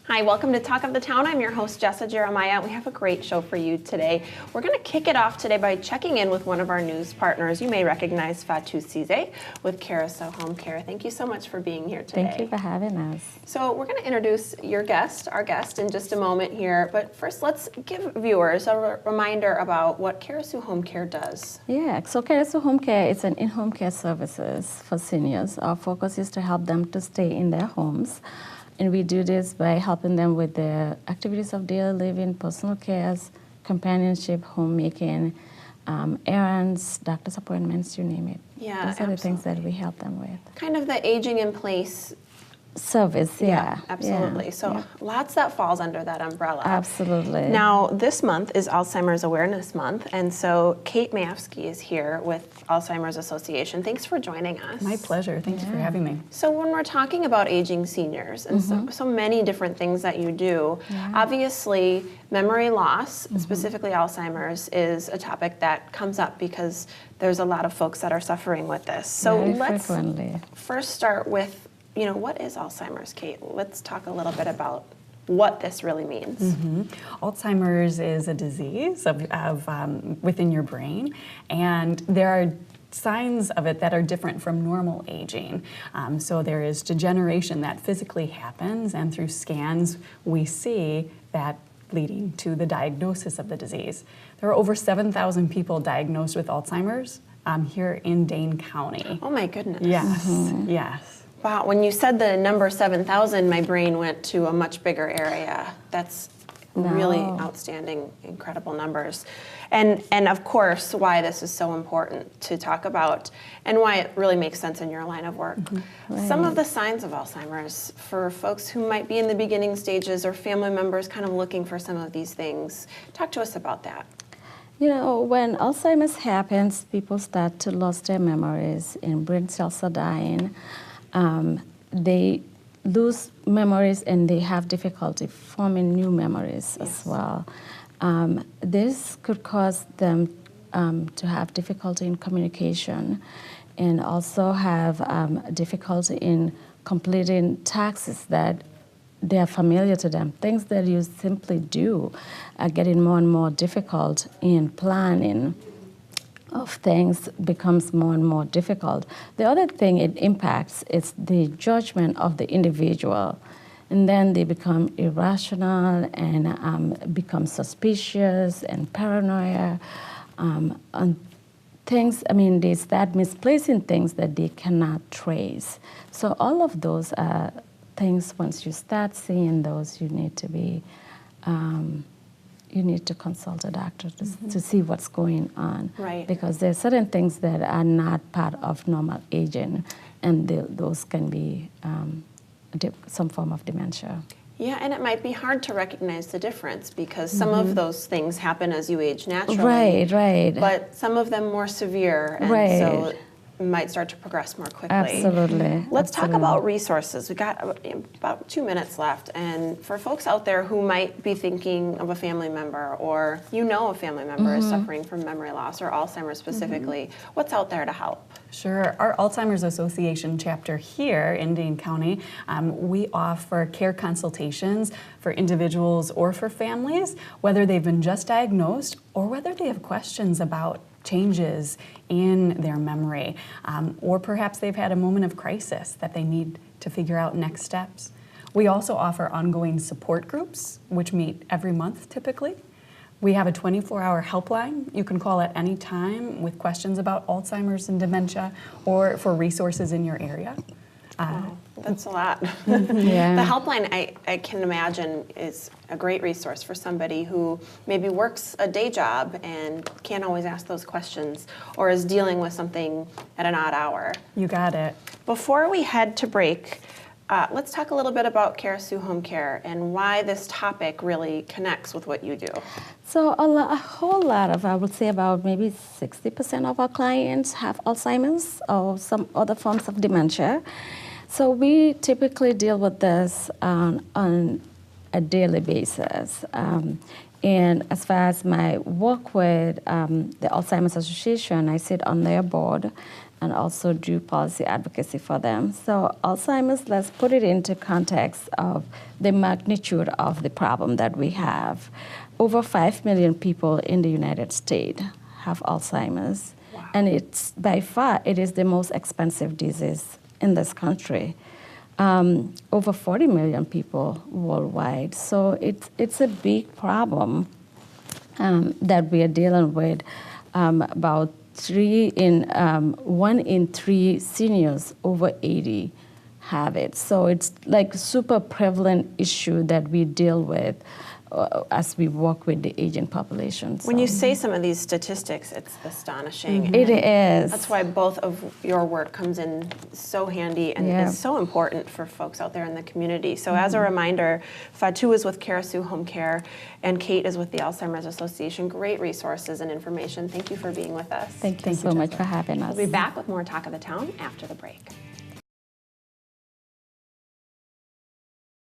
Hi, welcome to Talk of the Town. I'm your host, Jessa Jeremiah. We have a great show for you today. We're going to kick it off today by checking in with one of our news partners. You may recognize Fatou Cisse with Karasu Homecare. Thank you so much for being here today. Thank you for having us. So we're going to introduce our guest in just a moment here. But first, let's give viewers a reminder about what Karasu Homecare does. Yeah, so Karasu Homecare is an in-home care services for seniors. Our focus is to help them to stay in their homes. And we do this by helping them with the activities of daily living, personal cares, companionship, homemaking, errands, doctor's appointments, you name it. Yeah, those are the things that we help them with. Kind of the aging in place service, yeah. Absolutely. Yeah. So lots that falls under that umbrella. Absolutely. Now, this month is Alzheimer's Awareness Month, and so Kate Mayevsky is here with Alzheimer's Association. Thanks for joining us. My pleasure. Thanks for having me. So when we're talking about aging seniors and so many different things that you do, obviously memory loss, specifically Alzheimer's, is a topic that comes up because there's a lot of folks that are suffering with this. So let's first start with, what is Alzheimer's, Kate? Let's talk a little bit about what this really means. Alzheimer's is a disease of within your brain, and there are signs of it that are different from normal aging. So there is degeneration that physically happens, and through scans we see that leading to the diagnosis of the disease. There are over 7,000 people diagnosed with Alzheimer's here in Dane County. Oh my goodness. Yes, yes. Wow, when you said the number 7,000, my brain went to a much bigger area. That's really outstanding, incredible numbers. And of course, why this is so important to talk about and why it really makes sense in your line of work. Some of the signs of Alzheimer's for folks who might be in the beginning stages or family members kind of looking for some of these things. Talk to us about that. When Alzheimer's happens, people start to lose their memories and brain cells are dying. They lose memories and they have difficulty forming new memories as well. This could cause them to have difficulty in communication and also have difficulty in completing tasks that they are familiar to them. Things that you simply do are getting more and more difficult in planning of things becomes more and more difficult. The other thing it impacts is the judgment of the individual. And then they become irrational and become suspicious and paranoia. And things, they start misplacing things that they cannot trace. So all of those are things, once you start seeing those, you need to be you need to consult a doctor to see what's going on. Right. Because there are certain things that are not part of normal aging, and those can be some form of dementia. Yeah, and it might be hard to recognize the difference because some of those things happen as you age naturally. Right. But some of them more severe, and so might start to progress more quickly. Absolutely. Let's talk about resources. We got about 2 minutes left, and for folks out there who might be thinking of a family member or a family member is suffering from memory loss or Alzheimer's specifically, what's out there to help? Sure. Our Alzheimer's Association chapter here in Dane County, we offer care consultations for individuals or for families, whether they've been just diagnosed or whether they have questions about changes in their memory, or perhaps they've had a moment of crisis that they need to figure out next steps. We also offer ongoing support groups, which meet every month typically. We have a 24-hour helpline you can call at any time with questions about Alzheimer's and dementia or for resources in your area. Wow, that's a lot. Yeah. The helpline, I can imagine, is a great resource for somebody who maybe works a day job and can't always ask those questions or is dealing with something at an odd hour. You got it. Before we head to break, let's talk a little bit about Cairasu Homecare and why this topic really connects with what you do. So a whole lot of, I would say about maybe 60% of our clients have Alzheimer's or some other forms of dementia. So we typically deal with this on a daily basis. And as far as my work with the Alzheimer's Association, I sit on their board. and also do policy advocacy for them. So Alzheimer's, let's put it into context of the magnitude of the problem that we have. Over 5 million people in the United States have Alzheimer's, and it's by far, it is the most expensive disease in this country. Over 40 million people worldwide. So it's a big problem that we are dealing with. About 1 in 3 seniors over 80 have it. So it's like a super prevalent issue that we deal with as we work with the aging population. When you say some of these statistics, it's astonishing. It is. That's why both of your work comes in so handy and is so important for folks out there in the community. So as a reminder, Fatou is with Karasu Homecare, and Kate is with the Alzheimer's Association. Great resources and information. Thank you for being with us. Thank you so much for having us. We'll be back with more Talk of the Town after the break.